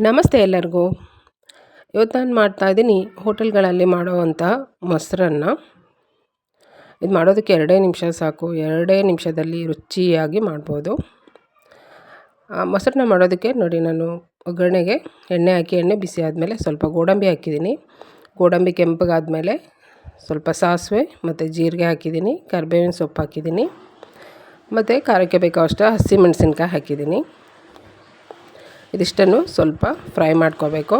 ನಮಸ್ತೆ ಎಲ್ಲರಿಗೂ. ಇವತ್ತು ನಾನು ಮಾಡ್ತಾಯಿದ್ದೀನಿ ಹೋಟೆಲ್ಗಳಲ್ಲಿ ಮಾಡೋವಂಥ ಮೊಸರನ್ನ. ಇದು ಮಾಡೋದಕ್ಕೆ 2 ನಿಮಿಷ ಸಾಕು. 2 ನಿಮಿಷದಲ್ಲಿ ರುಚಿಯಾಗಿ ಮಾಡ್ಬೋದು. ಮೊಸರನ್ನ ಮಾಡೋದಕ್ಕೆ ನೋಡಿ, ನಾನು ಒಗ್ಗರಣೆಗೆ ಎಣ್ಣೆ ಹಾಕಿ ಎಣ್ಣೆ ಬಿಸಿ ಆದಮೇಲೆ ಸ್ವಲ್ಪ ಗೋಡಂಬಿ ಹಾಕಿದ್ದೀನಿ. ಗೋಡಂಬಿ ಕೆಂಪಗಾದಮೇಲೆ ಸ್ವಲ್ಪ ಸಾಸಿವೆ ಮತ್ತು ಜೀರಿಗೆ ಹಾಕಿದ್ದೀನಿ, ಕರಿಬೇವಿನ ಸೊಪ್ಪು ಹಾಕಿದ್ದೀನಿ ಮತ್ತು ಖಾರಕ್ಕೆ ಬೇಕಾದಷ್ಟು ಹಸಿಮೆಣಸಿನ್ಕಾಯಿ ಹಾಕಿದ್ದೀನಿ. ಇದಿಷ್ಟನ್ನು ಸ್ವಲ್ಪ ಫ್ರೈ ಮಾಡ್ಕೋಬೇಕು.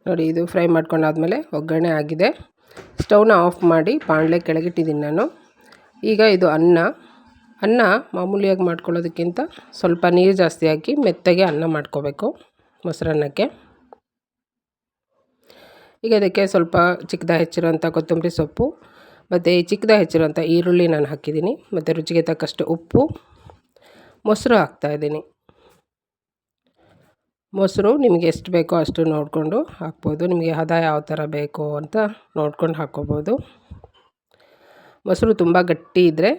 ನೋಡಿ, ಇದು ಫ್ರೈ ಮಾಡ್ಕೊಂಡಾದ್ಮೇಲೆ ಒಗ್ಗರಣೆ ಆಗಿದೆ. ಸ್ಟವ್ನ ಆಫ್ ಮಾಡಿ ಬಾಣಲೆ ಕೆಳಗಿಟ್ಟಿದ್ದೀನಿ ನಾನು. ಈಗ ಇದು ಅನ್ನ ಮಾಮೂಲಿಯಾಗಿ ಮಾಡ್ಕೊಳ್ಳೋದಕ್ಕಿಂತ ಸ್ವಲ್ಪ ನೀರು ಜಾಸ್ತಿ ಹಾಕಿ ಮೆತ್ತಗೆ ಅನ್ನ ಮಾಡ್ಕೋಬೇಕು ಮೊಸರನ್ನಕ್ಕೆ. ಈಗ ಅದಕ್ಕೆ ಸ್ವಲ್ಪ ಚಿಕ್ಕದಾಗಿ ಹೆಚ್ಚಿರೋಂಥ ಕೊತ್ತಂಬರಿ ಸೊಪ್ಪು ಮತ್ತು ಚಿಕ್ಕದಾಗಿ ಹೆಚ್ಚಿರೋಂಥ ಈರುಳ್ಳಿ ನಾನು ಹಾಕಿದ್ದೀನಿ ಮತ್ತು ರುಚಿಗೆ ತಕ್ಕಷ್ಟು ಉಪ್ಪು, ಮೊಸರು ಹಾಕ್ತಾಯಿದ್ದೀನಿ. ಮೊಸರು ನಿಮಗೆ ಎಷ್ಟು ಬೇಕೋ ಅಷ್ಟು ನೋಡಿಕೊಂಡು ಹಾಕ್ಬೋದು. ನಿಮಗೆ ಹದ ಯಾವ ಥರ ಬೇಕು ಅಂತ ನೋಡ್ಕೊಂಡು ಹಾಕ್ಕೋಬೋದು. ಮೊಸರು ತುಂಬ ಗಟ್ಟಿ ಇದ್ದರೆ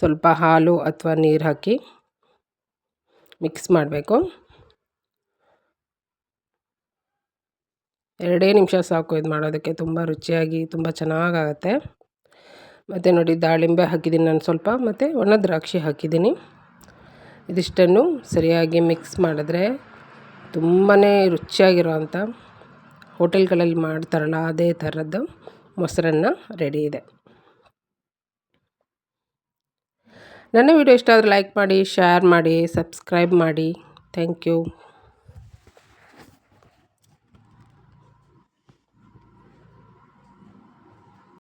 ಸ್ವಲ್ಪ ಹಾಲು ಅಥವಾ ನೀರು ಹಾಕಿ ಮಿಕ್ಸ್ ಮಾಡಬೇಕು. 2 ನಿಮಿಷ ಸಾಕು ಇದು ಮಾಡೋದಕ್ಕೆ. ತುಂಬ ರುಚಿಯಾಗಿ ತುಂಬ ಚೆನ್ನಾಗಾಗತ್ತೆ. ಮತ್ತು ನೋಡಿ, ದಾಳಿಂಬೆ ಹಾಕಿದ್ದೀನಿ ನಾನು ಸ್ವಲ್ಪ, ಮತ್ತು ಒಣ ದ್ರಾಕ್ಷಿ ಹಾಕಿದ್ದೀನಿ. ಇದಿಷ್ಟನ್ನು ಸರಿಯಾಗಿ ಮಿಕ್ಸ್ ಮಾಡಿದ್ರೆ ತುಂಬಾ ರುಚಿಯಾಗಿರೋವಂಥ ಹೋಟೆಲ್ಗಳಲ್ಲಿ ಮಾಡ್ತಾರಲ್ಲ ಅದೇ ಥರದ್ದು ಮೊಸರನ್ನ ರೆಡಿ ಇದೆ. ನನ್ನ ವಿಡಿಯೋ ಇಷ್ಟ ಆದರೆ ಲೈಕ್ ಮಾಡಿ, ಶೇರ್ ಮಾಡಿ, ಸಬ್ಸ್ಕ್ರೈಬ್ ಮಾಡಿ. Thank you.